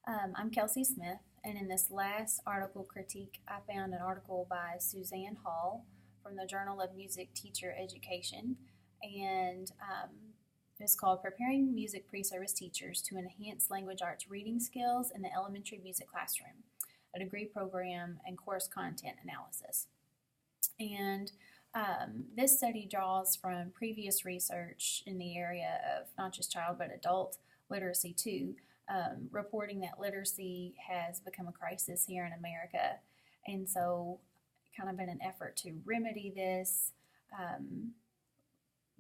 I'm Kelsey Smith, and in this last article critique, I found an article by Suzanne Hall from the Journal of Music Teacher Education, and it's called Preparing Music Pre-Service Teachers to Enhance Language Arts Reading Skills in the Elementary Music Classroom, a degree program and course content analysis. And this study draws from previous research in the area of not just child but adult literacy too, reporting that literacy has become a crisis here in America. And so, kind of in an effort to remedy this,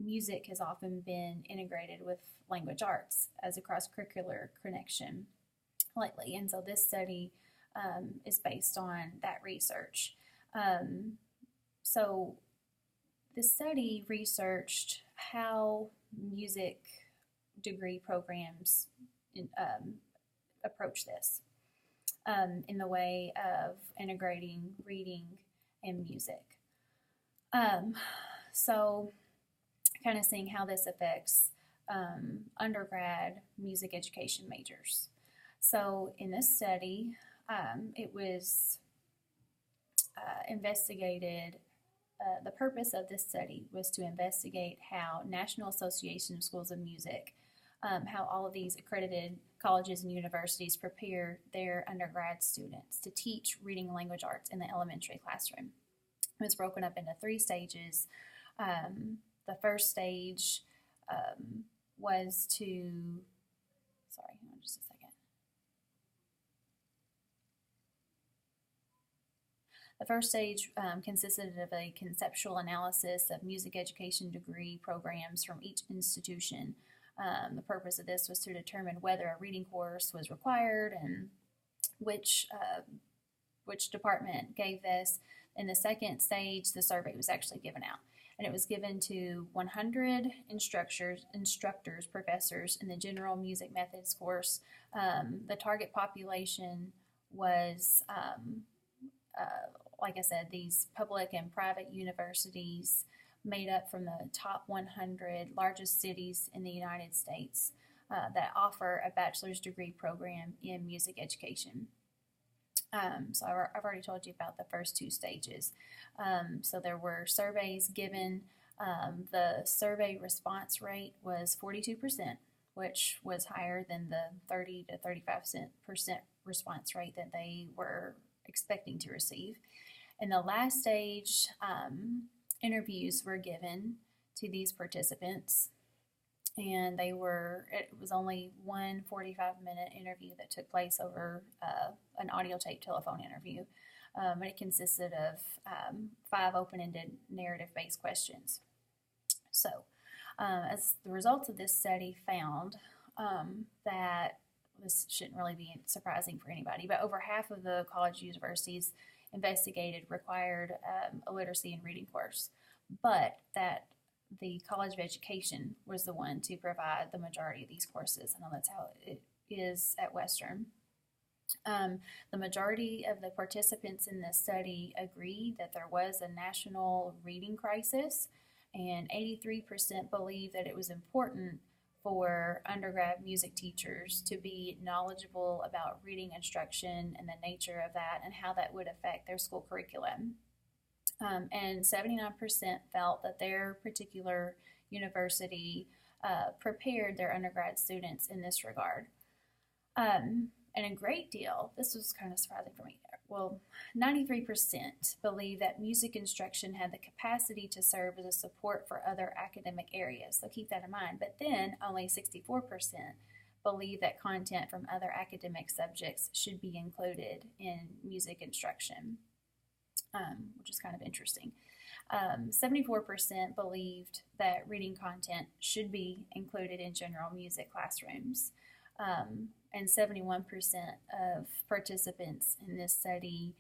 music has often been integrated with language arts as a cross curricular connection lately. And so, this study is based on that research. So, the study researched how music degree programs approach this in the way of integrating reading and music. So, kind of seeing how this affects undergrad music education majors. So, in this study, it was investigated. The purpose of this study was to investigate how National Association of Schools of Music, how all of these accredited colleges and universities prepare their undergrad students to teach reading and language arts in the elementary classroom. It was broken up into 3 stages. The first stage was to, sorry, hang on just a second. The first stage consisted of a conceptual analysis of music education degree programs from each institution. The purpose of this was to determine whether a reading course was required and which department gave this. In the second stage, the survey was actually given out, and it was given to 100 instructors, professors in the general music methods course. The target population was like I said, these public and private universities made up from the top 100 largest cities in the United States that offer a bachelor's degree program in music education. So I've already told you about the first 2 stages. So there were surveys given. The survey response rate was 42%, which was higher than the 30 to 35% response rate that they were expecting to receive. In the last stage, interviews were given to these participants, and it was only one 45-minute interview that took place over an audio tape telephone interview. And it consisted of 5 open-ended narrative-based questions. So, as the results of this study found, that this shouldn't really be surprising for anybody, but over half of the college universities investigated required a literacy and reading course, but that the College of Education was the one to provide the majority of these courses. I know that's how it is at Western. The majority of the participants in this study agreed that there was a national reading crisis, and 83% believed that it was important for undergrad music teachers to be knowledgeable about reading instruction and the nature of that and how that would affect their school curriculum. And 79% felt that their particular university prepared their undergrad students in this regard. And a great deal, this was kind of surprising for me, 93% believe that music instruction had the capacity to serve as a support for other academic areas. So keep that in mind. But then only 64% believe that content from other academic subjects should be included in music instruction, which is kind of interesting. 74% believed that reading content should be included in general music classrooms. And 71% of participants in this study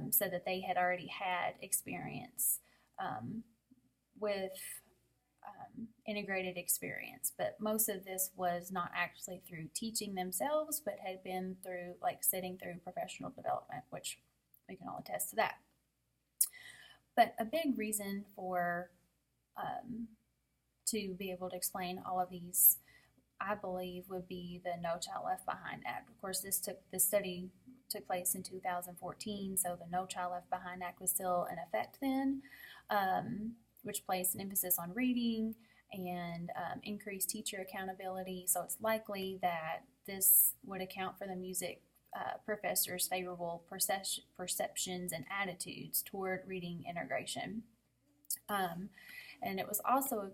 said that they had already had experience with integrated experience, but most of this was not actually through teaching themselves, but had been through sitting through professional development, which we can all attest to that. But a big reason for to be able to explain all of these I believe would be the No Child Left Behind Act. Of course, this study took place in 2014, so the No Child Left Behind Act was still in effect then, which placed an emphasis on reading and increased teacher accountability. So it's likely that this would account for the music professors' favorable perceptions and attitudes toward reading integration. And it was also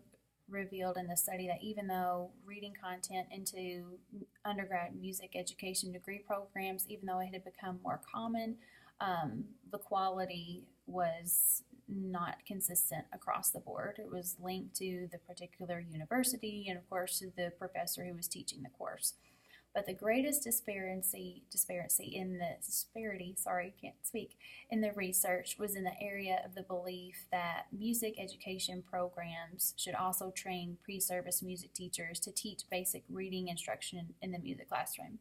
revealed in the study that even though reading content into undergrad music education degree programs, even though it had become more common, the quality was not consistent across the board. It was linked to the particular university and, of course, to the professor who was teaching the course. But the greatest disparity in the research was in the area of the belief that music education programs should also train pre-service music teachers to teach basic reading instruction in the music classroom.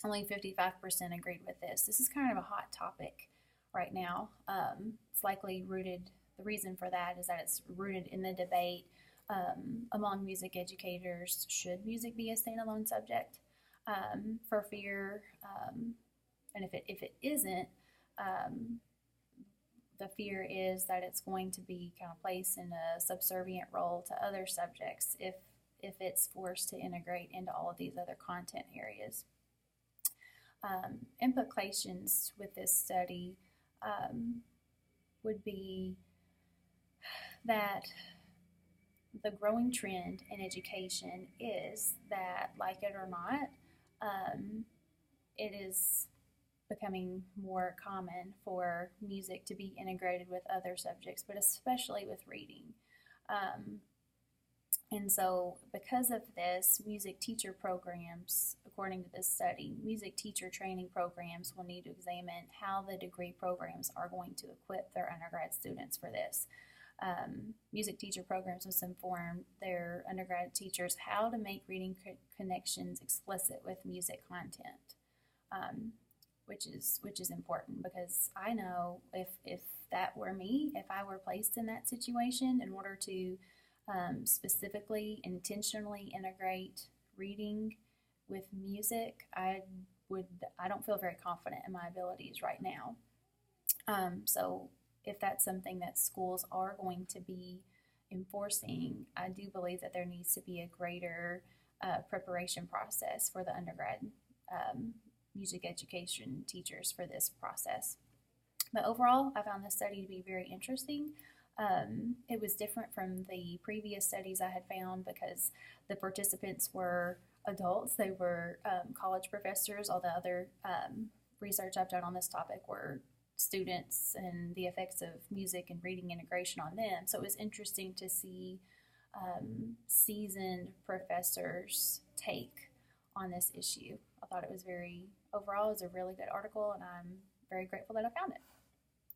Only 55% agreed with this. This is kind of a hot topic right now. It's likely rooted, the reason for that is that it's rooted in the debate among music educators, should music be a standalone subject, for fear, and if it isn't, the fear is that it's going to be kind of placed in a subservient role to other subjects if it's forced to integrate into all of these other content areas. Implications with this study would be that the growing trend in education is that, like it or not, it is becoming more common for music to be integrated with other subjects, but especially with reading. And so because of this, music teacher programs, according to this study, music teacher training programs will need to examine how the degree programs are going to equip their undergrad students for this. Music teacher programs must inform their undergrad teachers how to make reading connections explicit with music content, which is important, because I know if that were me, if I were placed in that situation, in order to specifically, intentionally integrate reading with music, I don't feel very confident in my abilities right now. So if that's something that schools are going to be enforcing, I do believe that there needs to be a greater preparation process for the undergrad music education teachers for this process. But overall, I found this study to be very interesting. It was different from the previous studies I had found because the participants were adults. They were college professors. All the other research I've done on this topic were students and the effects of music and reading integration on them. So it was interesting to see seasoned professors' take on this issue. I thought it was overall, it was a really good article, and I'm very grateful that I found it.